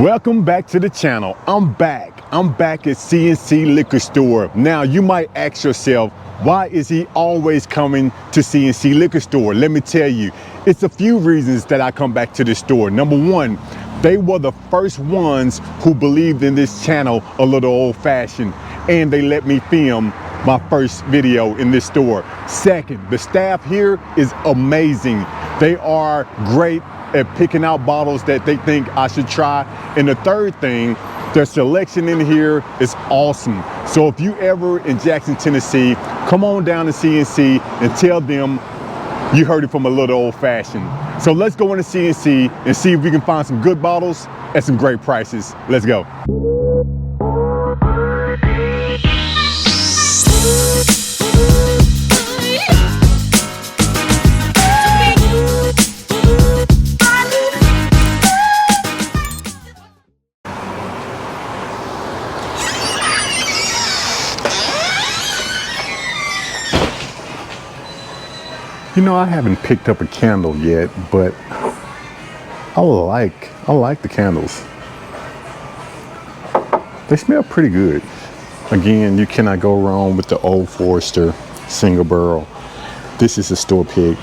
Welcome back to the channel. I'm back at C&C Liquor Store. Now you might ask yourself, why is he always coming to C&C Liquor Store? Let me tell you, it's a few reasons that I come back to this store. Number one, they were the first ones who believed in this channel a little old-fashioned, and they let me film my first video in this store. Second, the staff here is amazing. They are great at picking out bottles that they think I should try. And the third thing, their selection in here is awesome. So if you ever in Jackson, Tennessee, come on down to C&C and tell them you heard it from a little old fashioned. So let's go into C&C and see if we can find some good bottles at some great prices. Let's go. You know, I haven't picked up a candle yet, but I like the candles. They smell pretty good. Again, you cannot go wrong with the Old Forester single barrel. This is a store pick.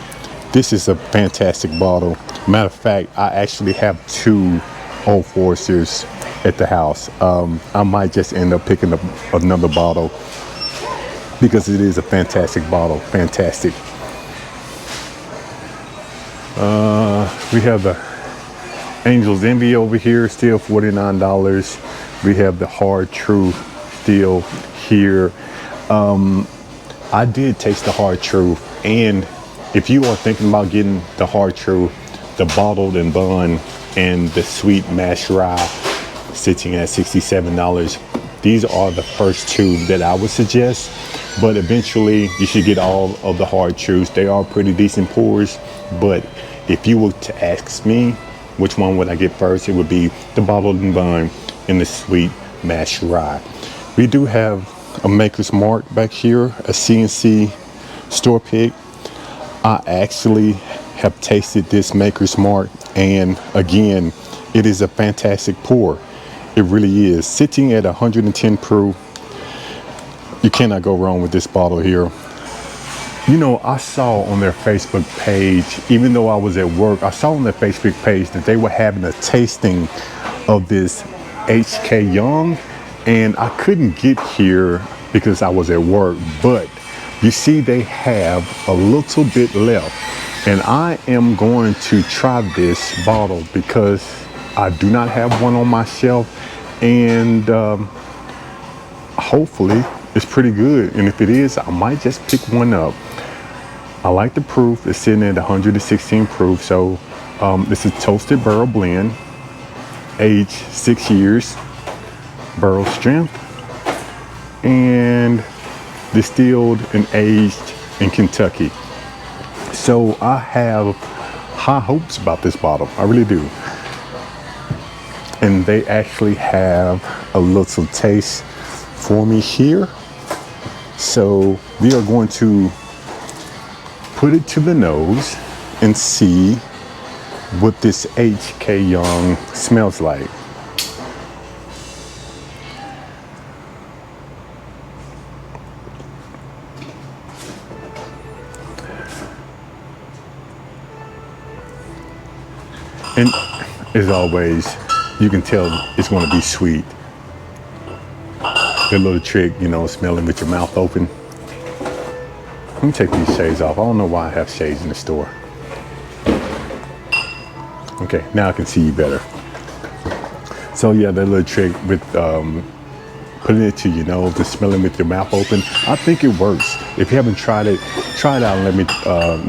This is a fantastic bottle. Matter of fact, I actually have two Old Foresters at the house. I might just end up picking up another bottle because it is a fantastic bottle. Fantastic. We have the Angel's Envy over here, still $49. We have the Hard Truth still here. I did taste the Hard Truth, and if you are thinking about getting the Hard Truth, the bottled and bun and the sweet mashed rye sitting at $67, these are the first two that I would suggest. But eventually you should get all of the Hard Truths. They are pretty decent pours, but if you were to ask me which one would I get first, it would be the bottled and bun and the sweet mashed rye. We do have a Maker's Mark back here, a C&C store pick. I actually have tasted this Maker's Mark, and again, it is a fantastic pour. It really is. Sitting at 110 proof, you cannot go wrong with this bottle here. You know, I saw on their Facebook page, even though I was at work, I saw on their Facebook page that they were having a tasting of this HK Young, and I couldn't get here because I was at work, but you see they have a little bit left, and I am going to try this bottle because I do not have one on my shelf, and hopefully it's pretty good. And if it is, I might just pick one up. I like the proof. It's sitting at 116 proof. So this is toasted barrel blend, aged 6 years, barrel strength, and distilled and aged in Kentucky. So I have high hopes about this bottle. I really do. And they actually have a little taste for me here. So we are going to put it to the nose and see what this HK Young smells like. And as always, you can tell it's going to be sweet. The little trick, you know, smelling with your mouth open. Let me take these shades off. I don't know why I have shades in the store. Okay, now I can see you better. So yeah, that little trick with putting it to your nose and smelling with your mouth open, I think it works. If you haven't tried it, try it out and let me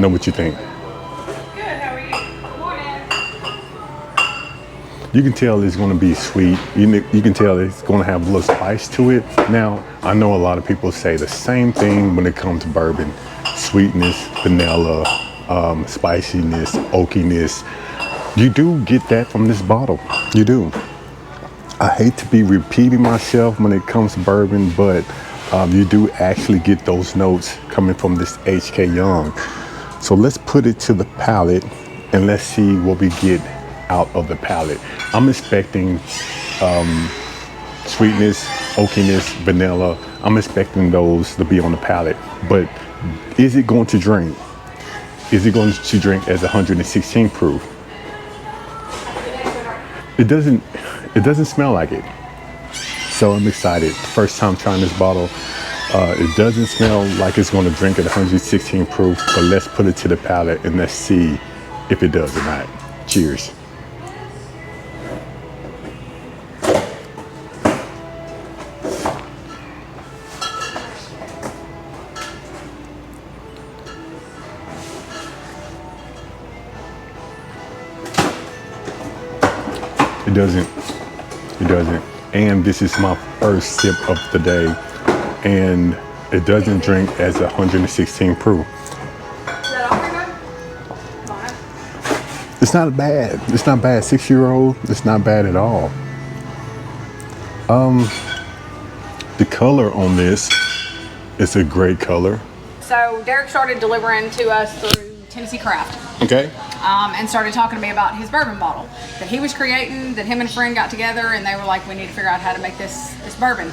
know what you think. You can tell it's going to be sweet. You can tell it's going to have a little spice to it. Now, I know a lot of people say the same thing when it comes to bourbon. Sweetness, vanilla, spiciness, oakiness. You do get that from this bottle. You do. I hate to be repeating myself when it comes to bourbon, but you do actually get those notes coming from this HK Young. So let's put it to the palate and let's see what we get out of the palate. I'm expecting sweetness, oakiness, vanilla. I'm expecting those to be on the palate. But is it going to drink? Is it going to drink as 116 proof? It doesn't smell like it. So I'm excited. First time trying this bottle. It doesn't smell like it's going to drink at 116 proof, but let's put it to the palate and let's see if it does or not. Cheers. It doesn't. And this is my first sip of the day, and it doesn't drink as 116 proof. It's not bad. It's not bad. 6-year-old, it's not bad at all. The color on this is a great color. So Derek started delivering to us through Tennessee Craft. Okay. And started talking to me about his bourbon bottle that he was creating, that him and a friend got together and they were like, we need to figure out how to make this bourbon.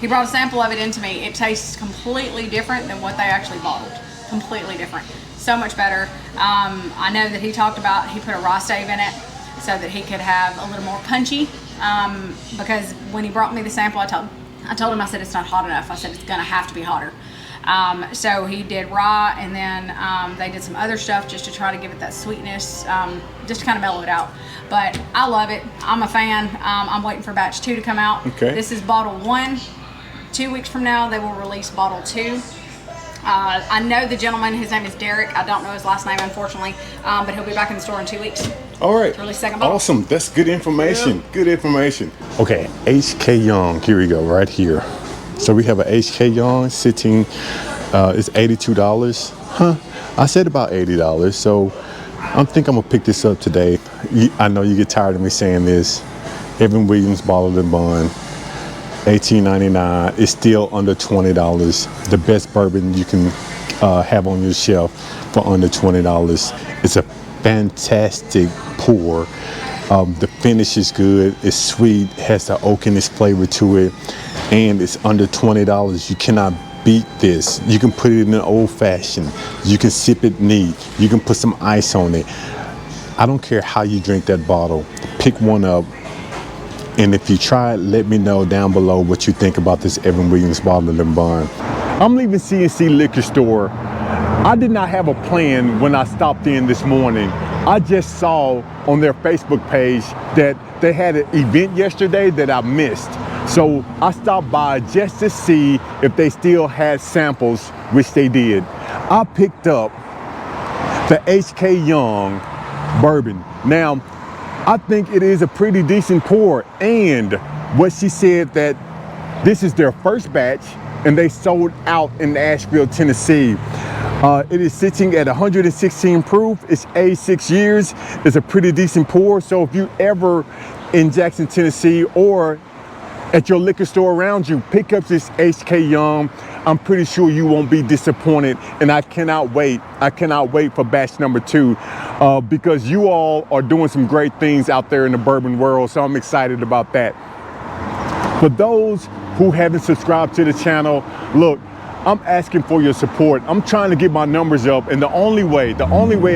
He brought a sample of it into me. It tastes completely different than what they actually bottled. Completely different. So much better. I know that he talked about, he put a rye stave in it so that he could have a little more punchy. Because when he brought me the sample, I told him, I said, it's not hot enough. I said, it's gonna have to be hotter. So he did rye, and then they did some other stuff just to try to give it that sweetness, just to kind of mellow it out. But I love it. I'm a fan. I'm waiting for batch 2 to come out. Okay. This is bottle 1. 2 weeks from now, they will release bottle 2. I know the gentleman, his name is Derek. I don't know his last name, unfortunately, but he'll be back in the store in 2 weeks. All right. To release second bottle. Awesome. That's good information. Yeah. Good information. Okay, HK Young. Here we go, right here. So we have a HK Young sitting, it's $82. Huh, I said about $80. So I think I'm gonna pick this up today. I know you get tired of me saying this. Evan Williams Bottled and Bond, $18.99. It's still under $20. The best bourbon you can have on your shelf for under $20. It's a fantastic pour. The finish is good. It's sweet, has the oakiness flavor to it, and it's under $20. You cannot beat this. You can put it in an old fashioned. You can sip it neat. You can put some ice on it. I don't care how you drink that bottle. Pick one up. And if you try it, let me know down below what you think about this Evan Williams Bottled and Bond. I'm leaving C&C Liquor Store. I did not have a plan when I stopped in this morning. I just saw on their Facebook page that they had an event yesterday that I missed. So I stopped by just to see if they still had samples, which they did. I picked up the HK Young bourbon. Now, I think it is a pretty decent pour, and what she said that this is their first batch and they sold out in Asheville, Tennessee. It is sitting at 116 proof. It's aged 6 years. It's a pretty decent pour. So if you ever in Jackson, Tennessee, or at your liquor store around you, pick up this HK Young. I'm pretty sure you won't be disappointed, and I cannot wait. I cannot wait for batch number 2 because you all are doing some great things out there in the bourbon world, so I'm excited about that. For those who haven't subscribed to the channel, look, I'm asking for your support. I'm trying to get my numbers up, and the only way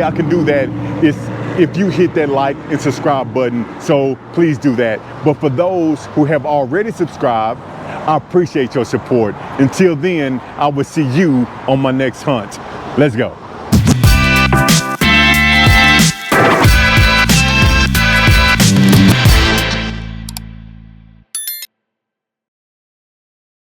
I can do that is if you hit that like and subscribe button. So please do that. But for those who have already subscribed, I appreciate your support. Until then, I will see you on my next hunt. Let's go.